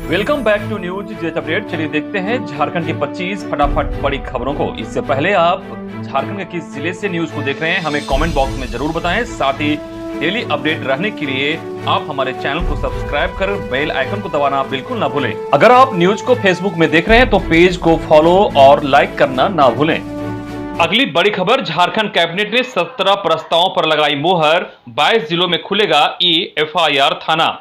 Welcome back to news jet update. चलिए देखते हैं झारखंड की 25 फटाफट बड़ी खबरों को। इससे पहले आप झारखंड के किस जिले से न्यूज को देख रहे हैं हमें कमेंट बॉक्स में जरूर बताएं। साथ ही डेली अपडेट रहने के लिए आप हमारे चैनल को सब्सक्राइब कर बेल आइकन को दबाना बिल्कुल ना भूलें। अगर आप न्यूज को फेसबुक में देख रहे हैं तो पेज को फॉलो और लाइक करना ना भूलें। अगली बड़ी खबर, झारखंड कैबिनेट ने 17 प्रस्तावों पर लगाई मोहर, 22 जिलों में खुलेगा FIR थाना।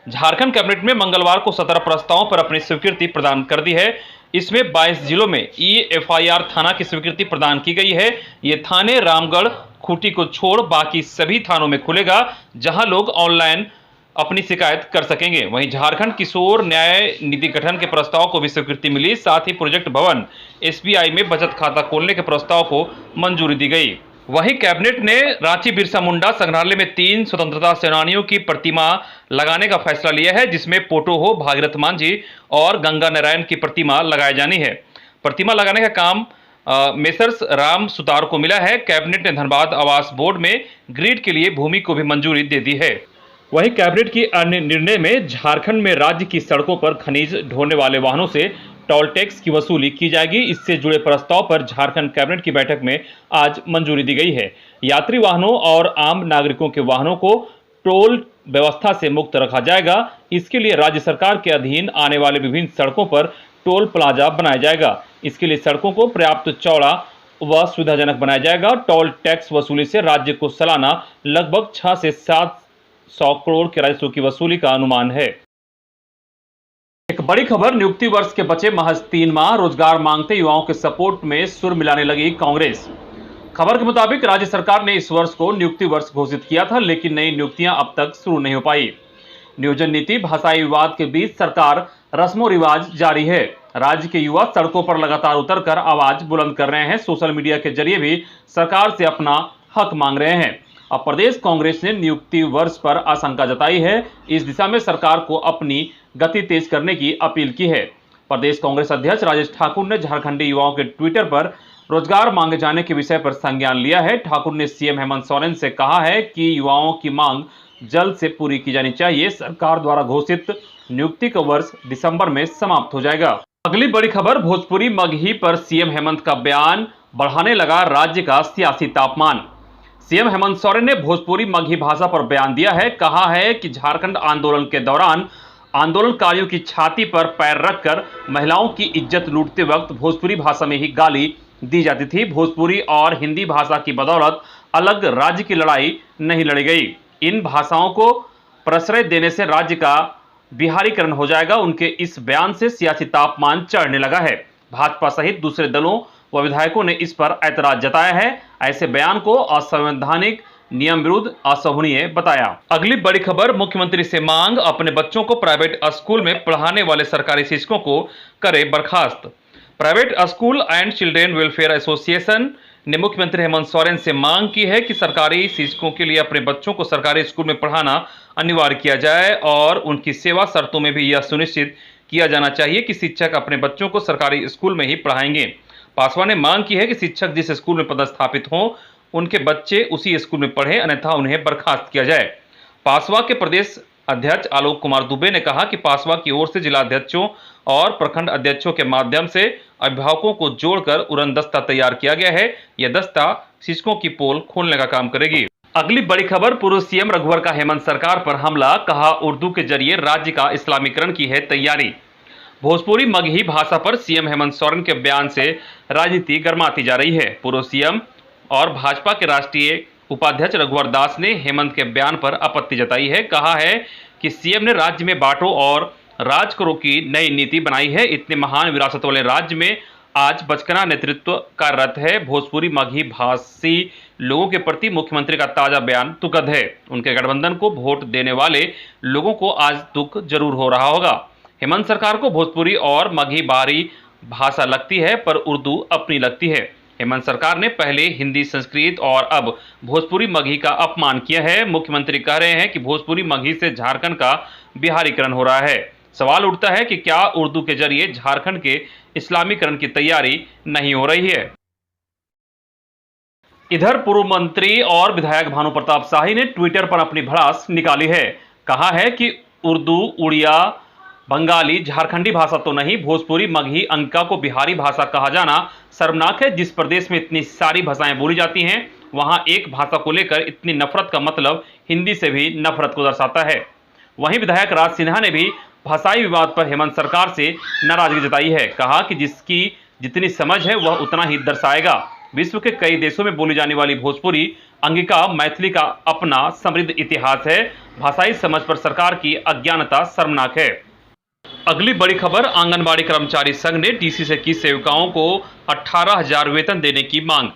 झारखंड कैबिनेट में मंगलवार को 17 प्रस्तावों पर अपनी स्वीकृति प्रदान कर दी है। इसमें 22 जिलों में FIR थाना की स्वीकृति प्रदान की गई है। ये थाने रामगढ़, खूंटी को छोड़ बाकी सभी थानों में खुलेगा, जहां लोग ऑनलाइन अपनी शिकायत कर सकेंगे। वहीं झारखंड किशोर न्याय निधि गठन के प्रस्ताव को भी स्वीकृति मिली। साथ ही प्रोजेक्ट भवन SBI में बचत खाता खोलने के प्रस्ताव को मंजूरी दी गई। वहीं कैबिनेट ने रांची बिरसा मुंडा संग्रहालय में 3 स्वतंत्रता सेनानियों की प्रतिमा लगाने का फैसला लिया है, जिसमें पोटोहो, भागीरथ मांझी और गंगा नारायण की प्रतिमा लगाई जानी है। प्रतिमा लगाने का काम मेसर्स राम सुतार को मिला है। कैबिनेट ने धनबाद आवास बोर्ड में ग्रिड के लिए भूमि को भी मंजूरी दे दी है। वहीं कैबिनेट की अन्य निर्णय में झारखंड में राज्य की सड़कों पर खनिज ढोने वाले वाहनों से टोल टैक्स की वसूली की जाएगी। इससे जुड़े प्रस्ताव पर झारखंड कैबिनेट की बैठक में आज मंजूरी दी गई है। यात्री वाहनों और आम नागरिकों के वाहनों को टोल व्यवस्था से मुक्त रखा जाएगा। इसके लिए राज्य सरकार के अधीन आने वाले विभिन्न सड़कों पर टोल प्लाजा बनाया जाएगा। इसके लिए सड़कों को पर्याप्त चौड़ा व सुविधाजनक बनाया जाएगा। टोल टैक्स वसूली से राज्य को सालाना लगभग 6 से 700 करोड़ के राजस्व की वसूली का अनुमान है। एक बड़ी खबर, नियुक्ति वर्ष के बचे महज 3 माह, रोजगार मांगते युवाओं के सपोर्ट में सुर मिलाने लगी कांग्रेस। खबर के मुताबिक राज्य सरकार ने इस वर्ष को नियुक्ति वर्ष घोषित किया था, लेकिन नई नियुक्तियां अब तक शुरू नहीं हो पाई। नियोजन नीति भाषाई विवाद के बीच सरकार रस्मों रिवाज जारी है। राज्य के युवा सड़कों पर लगातार उतरकर आवाज बुलंद कर रहे हैं। सोशल मीडिया के जरिए भी सरकार से अपना हक मांग रहे हैं। अब प्रदेश कांग्रेस ने नियुक्ति वर्ष पर आशंका जताई है। इस दिशा में सरकार को अपनी गति तेज करने की अपील की है। प्रदेश कांग्रेस अध्यक्ष राजेश ठाकुर ने झारखंडी युवाओं के ट्विटर पर रोजगार मांगे जाने के विषय पर संज्ञान लिया है। ठाकुर ने CM हेमंत सोरेन से कहा है कि युवाओं की मांग जल्द से पूरी की जानी चाहिए। सरकार द्वारा घोषित नियुक्ति का वर्ष दिसंबर में समाप्त हो जाएगा। अगली बड़ी खबर, भोजपुरी मगही पर CM हेमंत का बयान, बढ़ाने लगा राज्य का सियासी तापमान। CM हेमंत सोरेन ने भोजपुरी मगही भाषा पर बयान दिया है। कहा है कि झारखंड आंदोलन के दौरान आंदोलनकारियों की छाती पर पैर रखकर महिलाओं की इज्जत लूटते वक्त भोजपुरी भाषा में ही गाली दी जाती थी। भोजपुरी और हिंदी भाषा की बदौलत अलग राज्य की लड़ाई नहीं लड़ी गई। इन भाषाओं को प्रश्रय देने से राज्य का बिहारीकरण हो जाएगा। उनके इस बयान से सियासी तापमान चढ़ने लगा है। भाजपा सहित दूसरे दलों व विधायकों ने इस पर ऐतराज जताया है। ऐसे बयान को असंवैधानिक, नियम विरुद्ध, असहनीय बताया। अगली बड़ी खबर, मुख्यमंत्री से मांग, अपने बच्चों को प्राइवेट स्कूल में पढ़ाने वाले सरकारी शिक्षकों को करे बर्खास्त। Private school and children welfare association ने मुख्यमंत्री हेमंत सोरेन से मांग की है कि सरकारी शिक्षकों के लिए अपने बच्चों को सरकारी स्कूल में पढ़ाना अनिवार्य किया जाए और उनकी सेवा शर्तों में भी यह सुनिश्चित किया जाना चाहिए कि शिक्षक अपने बच्चों को सरकारी स्कूल में ही पढ़ाएंगे। पासवान ने मांग की है कि शिक्षक जिस स्कूल में पदस्थापित हों उनके बच्चे उसी स्कूल में पढ़ें, अन्यथा उन्हें बर्खास्त किया जाए। पासवा के प्रदेश अध्यक्ष आलोक कुमार दुबे ने कहा कि पासवा की ओर से जिला अध्यक्षों और प्रखंड अध्यक्षों के माध्यम से अभिभावकों को जोड़कर उड़न दस्ता तैयार किया गया है। यह दस्ता शिक्षकों की पोल खोलने का काम करेगी। अगली बड़ी खबर, पूर्व CM रघुवर का हेमंत सरकार पर हमला, कहा उर्दू के जरिए राज्य का इस्लामीकरण की है तैयारी। भोजपुरी मगही भाषा पर CM हेमंत सोरेन के बयान से राजनीति गर्माती जा रही है। पूर्व CM और भाजपा के राष्ट्रीय उपाध्यक्ष रघुवर दास ने हेमंत के बयान पर आपत्ति जताई है। कहा है कि CM ने राज्य में बांटो और राज करो की नई नीति बनाई है। इतने महान विरासत वाले राज्य में आज बचकना नेतृत्व कार्यरत है। भोजपुरी मगही भाषी लोगों के प्रति मुख्यमंत्री का ताजा बयान दुखद है। उनके गठबंधन को वोट देने वाले लोगों को आज दुख जरूर हो रहा होगा। हेमंत सरकार को भोजपुरी और मगही बाहरी भाषा लगती है, पर उर्दू अपनी लगती है। हेमंत सरकार ने पहले हिंदी, संस्कृत और अब भोजपुरी मगही का अपमान किया है। मुख्यमंत्री कह रहे हैं कि भोजपुरी मगही से झारखंड का बिहारीकरण हो रहा है। सवाल उठता है कि क्या उर्दू के जरिए झारखंड के इस्लामीकरण की तैयारी नहीं हो रही है। इधर पूर्व मंत्री और विधायक भानु प्रताप शाही ने ट्विटर पर अपनी भड़ास निकाली है। कहा है कि उर्दू, उड़िया बंगाली झारखंडी भाषा तो नहीं, भोजपुरी, मगही, अंका को बिहारी भाषा कहा जाना शर्मनाक है। जिस प्रदेश में इतनी सारी भाषाएं बोली जाती हैं, वहां एक भाषा को लेकर इतनी नफरत का मतलब हिंदी से भी नफरत को दर्शाता है। वहीं विधायक राज सिन्हा ने भी भाषाई विवाद पर हेमंत सरकार से नाराजगी जताई है। कहा कि जिसकी जितनी समझ है वह उतना ही दर्शाएगा। विश्व के कई देशों में बोली जाने वाली भोजपुरी, अंगिका, मैथिली का अपना समृद्ध इतिहास है। भाषाई समझ पर सरकार की अज्ञानता शर्मनाक है। अगली बड़ी खबर, आंगनबाड़ी कर्मचारी संघ ने डीसी से की सेविकाओं को 18,000 वेतन देने की मांग।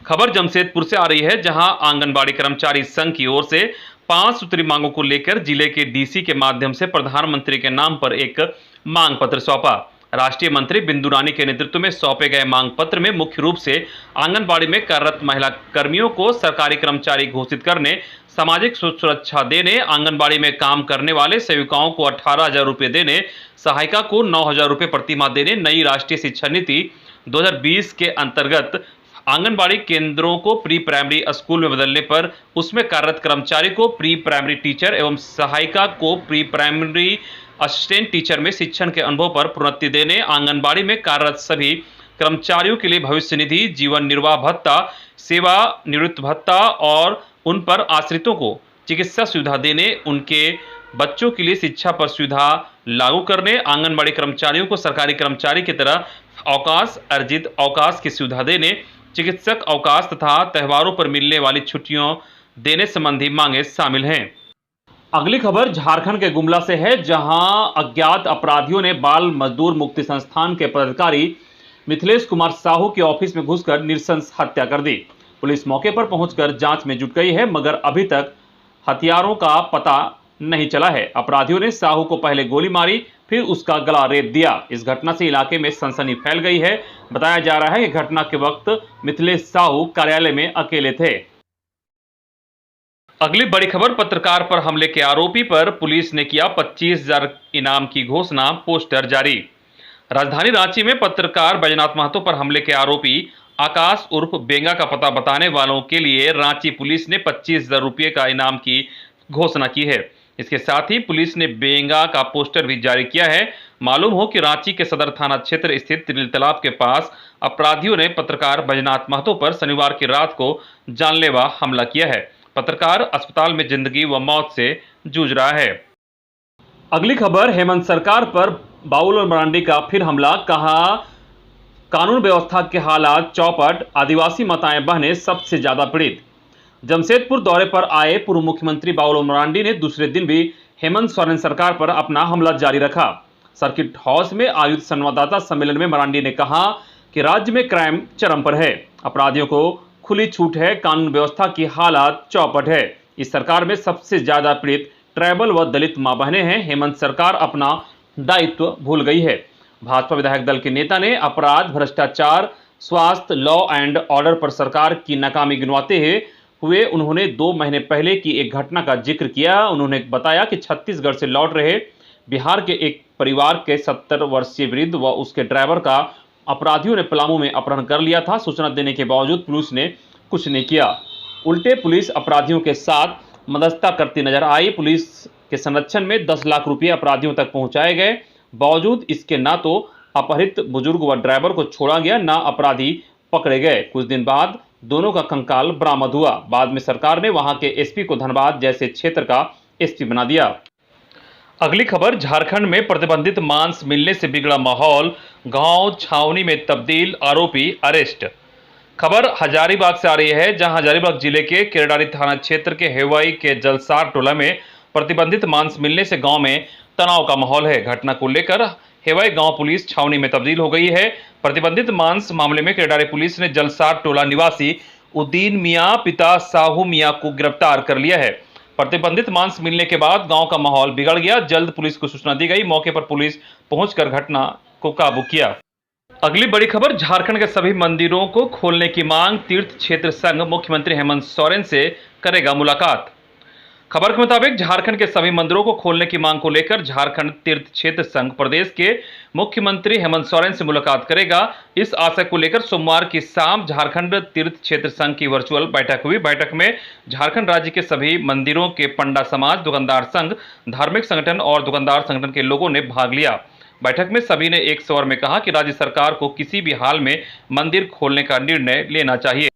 खबर जमशेदपुर से आ रही है, जहां आंगनबाड़ी कर्मचारी संघ की ओर से 5 सूत्री मांगों को लेकर जिले के डीसी के माध्यम से प्रधानमंत्री के नाम पर एक मांग पत्र सौंपा। राष्ट्रीय मंत्री बिंदु रानी के नेतृत्व में सौंपे गए मांग पत्र में मुख्य रूप से आंगनबाड़ी में कार्यरत महिला कर्मियों को सरकारी कर्मचारी घोषित करने, सामाजिक सुरक्षा देने, आंगनबाड़ी में काम करने वाले सेविकाओं को 18,000 रुपये देने, सहायिका को 9,000 रुपये प्रति माह देने, नई राष्ट्रीय शिक्षा नीति 2020 के अंतर्गत आंगनबाड़ी केंद्रों को प्री प्राइमरी स्कूल में बदलने पर उसमें कार्यरत कर्मचारी को प्री प्राइमरी टीचर एवं सहायिका को प्री प्राइमरी असिस्टेंट टीचर में शिक्षण के अनुभव पर प्रोन्नति देने, आंगनबाड़ी में कार्यरत सभी कर्मचारियों के लिए भविष्य निधि, जीवन निर्वाह भत्ता, सेवा निवृत्ति भत्ता और उन पर आश्रितों को चिकित्सा सुविधा देने, उनके बच्चों के लिए शिक्षा पर सुविधा लागू करने, आंगनबाड़ी कर्मचारियों को सरकारी कर्मचारी की तरह अवकाश, अर्जित अवकाश की सुविधा देने, चिकित्सक अवकाश तथा त्योहारों पर मिलने वाली छुट्टियों देने संबंधी मांगे शामिल हैं। अगली खबर झारखंड के गुमला से है, जहां अज्ञात अपराधियों ने बाल मजदूर मुक्ति संस्थान के पदाधिकारी मिथिलेश कुमार साहू के ऑफिस में घुसकर नृशंस हत्या कर दी। पुलिस मौके पर पहुंचकर जांच में जुट गई है, मगर अभी तक हथियारों का पता नहीं चला है। अपराधियों ने साहू को पहले गोली मारी, फिर उसका गला रेत दिया। इस घटना से इलाके में सनसनी फैल गई है। बताया जा रहा है कि घटना के वक्त मिथिलेश साहू कार्यालय में अकेले थे। अगली बड़ी खबर, पत्रकार पर हमले के आरोपी पर पुलिस ने किया 25,000 इनाम की घोषणा, पोस्टर जारी। राजधानी रांची में पत्रकार बैजनाथ महतो पर हमले के आरोपी आकाश उर्फ बेंगा का पता बताने वालों के लिए रांची पुलिस ने 25,000 रुपये का इनाम की घोषणा की है। इसके साथ ही पुलिस ने बेंगा का पोस्टर भी जारी किया है। मालूम हो कि रांची के सदर थाना क्षेत्र स्थित तिल तालाब के पास अपराधियों ने पत्रकार बैजनाथ महतो पर शनिवार की रात को जानलेवा हमला किया है। पत्रकार अस्पताल में जिंदगी व मौत से जूझ रहा है। अगली खबर, हेमंत सरकार पर बाबूलाल मरांडी का फिर हमला। कहा, कानून व्यवस्था के हालात चौपट, आदिवासी माताएं बहनें सबसे ज्यादा पीड़ित। जमशेदपुर दौरे पर आए पूर्व मुख्यमंत्री बाबूलाल मरांडी ने दूसरे दिन भी हेमंत सोरेन सरकार पर अपना हमला जारी रखा। सर्किट हाउस में आयोजित संवाददाता सम्मेलन में मरांडी ने कहा कि राज्य में क्राइम चरम पर है, अपराधियों को खुली छूट है, कानून व्यवस्था की हालात चौपट है। इस सरकार में सबसे ज्यादा पीड़ित ट्राइबल व दलित मां बहनें हैं। हेमंत सरकार अपना दायित्व भूल गई है। भाजपा विधायक दल के नेता ने अपराध, भ्रष्टाचार, स्वास्थ्य, लॉ एंड ऑर्डर पर सरकार की नाकामी गिनवाते हुए उन्होंने 2 महीने पहले की एक घटना का जिक्र किया। उन्होंने बताया कि छत्तीसगढ़ से लौट रहे बिहार के एक परिवार के 70 वर्षीय वृद्ध व उसके ड्राइवर का अपराधियों ने पलामू में अपहरण कर लिया था। सूचना देने के बावजूद पुलिस ने कुछ नहीं किया, उल्टे पुलिस अपराधियों के साथ मददता करती नजर आई। पुलिस के संरक्षण में 10 लाख रुपये अपराधियों तक पहुंचाए गए। बावजूद इसके ना तो अपहृत बुजुर्ग व ड्राइवर को छोड़ा गया, ना अपराधी पकड़े गए। कुछ दिन बाद दोनों का कंकाल बरामद हुआ। बाद में सरकार ने वहां के एसपी को धनबाद जैसे क्षेत्र का एसपी बना दिया। अगली खबर, झारखंड में प्रतिबंधित मांस मिलने से बिगड़ा माहौल, गांव छावनी में तब्दील, आरोपी अरेस्ट। खबर हजारीबाग से आ रही है, जहां हजारीबाग जिले के केरडारी थाना क्षेत्र के हेवाई के जलसार टोला में प्रतिबंधित मांस मिलने से गांव में तनाव का माहौल है। घटना को लेकर हेवाई गांव पुलिस छावनी में तब्दील हो गई है। प्रतिबंधित मांस मामले में केरडारी पुलिस ने जलसार टोला निवासी उद्दीन मियां पिता साहू मियां को गिरफ्तार कर लिया है। प्रतिबंधित मांस मिलने के बाद गांव का माहौल बिगड़ गया। जल्द पुलिस को सूचना दी गई। मौके पर पुलिस पहुंचकर घटना को काबू किया। अगली बड़ी खबर, झारखंड के सभी मंदिरों को खोलने की मांग, तीर्थ क्षेत्र संघ मुख्यमंत्री हेमंत सोरेन से करेगा मुलाकात। खबर के मुताबिक झारखंड के सभी मंदिरों को खोलने की मांग को लेकर झारखंड तीर्थ क्षेत्र संघ प्रदेश के मुख्यमंत्री हेमंत सोरेन से मुलाकात करेगा। इस आशय को लेकर सोमवार की शाम झारखंड तीर्थ क्षेत्र संघ की वर्चुअल बैठक हुई। बैठक में झारखंड राज्य के सभी मंदिरों के पंडा समाज, दुकानदार संघ, धार्मिक संगठन और दुकानदार संगठन के लोगों ने भाग लिया। बैठक में सभी ने एक स्वर में कहा कि राज्य सरकार को किसी भी हाल में मंदिर खोलने का निर्णय लेना चाहिए।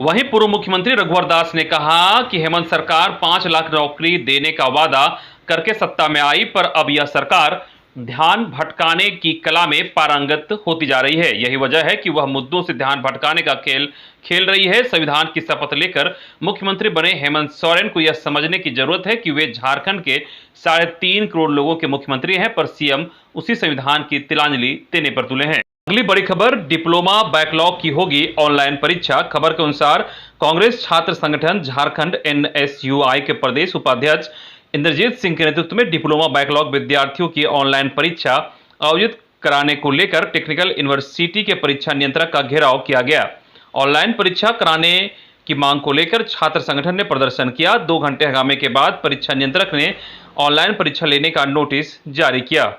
वहीं पूर्व मुख्यमंत्री रघुवर दास ने कहा कि हेमंत सरकार 5 लाख नौकरी देने का वादा करके सत्ता में आई, पर अब यह सरकार ध्यान भटकाने की कला में पारंगत होती जा रही है। यही वजह है कि वह मुद्दों से ध्यान भटकाने का खेल खेल रही है। संविधान की शपथ लेकर मुख्यमंत्री बने हेमंत सोरेन को यह समझने की जरूरत है कि वे झारखंड के 3.5 करोड़ लोगों के मुख्यमंत्री हैं, पर सीएम उसी संविधान की तिलांजलि देने पर तुले हैं। अगली बड़ी खबर, डिप्लोमा बैकलॉग की होगी ऑनलाइन परीक्षा। खबर के अनुसार कांग्रेस छात्र संगठन झारखंड NSUI के प्रदेश उपाध्यक्ष इंद्रजीत सिंह के नेतृत्व में डिप्लोमा बैकलॉग विद्यार्थियों की ऑनलाइन परीक्षा आयोजित कराने को लेकर टेक्निकल यूनिवर्सिटी के परीक्षा नियंत्रक का घेराव किया गया। ऑनलाइन परीक्षा कराने की मांग को लेकर छात्र संगठन ने प्रदर्शन किया। 2 घंटे हंगामे के बाद परीक्षा नियंत्रक ने ऑनलाइन परीक्षा लेने का नोटिस जारी किया।